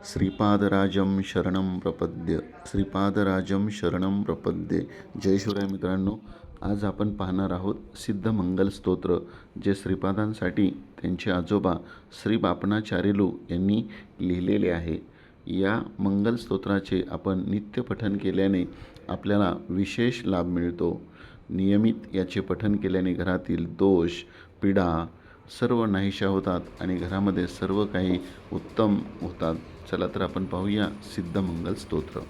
श्रीपादराजं शरणं प्रपद्य, श्रीपादराजं शरणं प्रपद्ये. जय शिवराय मित्रांनो, आज आपण पाहणार आहोत सिद्ध मंगल स्तोत्र, जे श्रीपादांसाठी त्यांचे आजोबा श्री बापनाचार्युलू यांनी लिहिलेले आहे. या मंगल स्तोत्राचे आपण नित्य पठन केल्याने आपल्याला विशेष लाभ मिळतो. नियमित याचे पठन केल्याने घरातील दोष, पीडा सर्व नाहीशा होतात आणि घरामध्ये सर्व काही उत्तम होतात. चला तर आपण पाहूया सिद्ध मंगल स्तोत्र.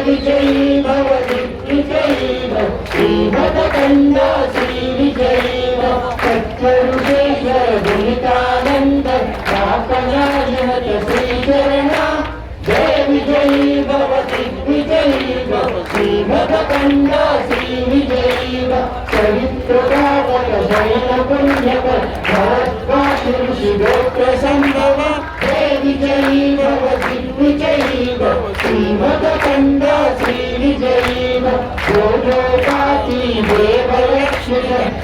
विजयी भव दिग्विजयी भव श्रीमदकंद श्रीविजयी भव सत्करुणेश्वर गुणितानंद काकनायत श्रीचरणा. जय विजयी भव दिग्विजयी भव श्रीमदकंद श्रीविजयी भव चरित्रभावक शयन पुण्यकर भरद्वाज ऋषि गोत्र संभव. जय विजयी भव दिग्विजयी भव श्रीमदकंद श्रीविजयी भव योगोपाती देवलक्ष्मी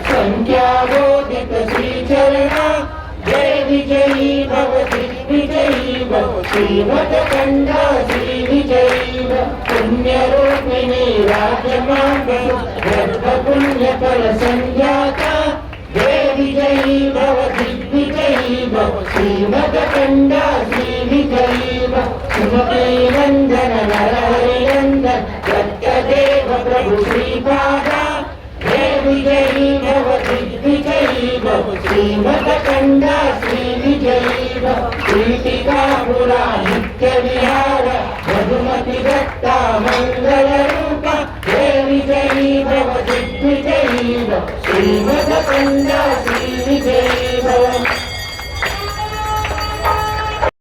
संख्याबोधित श्रीचरणा. जय विजयी भव दिग्विजयी भव श्रीमदकंद श्रीविजयी भव पुण्यरूपिणी राजमार्ग गर्भपुण्यफल संज्ञाता. जय विजयी भव दिग्विजयी भव श्रीमदकंद श्रीविजयी भव सुमतीनंदन नरहरिनंदन सत्यदेव प्रभु श्रीपादा. जय विजयी भव दिग्विजयी भव श्रीमदकंद श्रीविजयी भव कीर्तिकापुरा नित्यविहार मधुमति दत्ता मंगलरूपा. जय विजयी भव दिग्विजयी भव श्रीमदकंद श्रीविजयी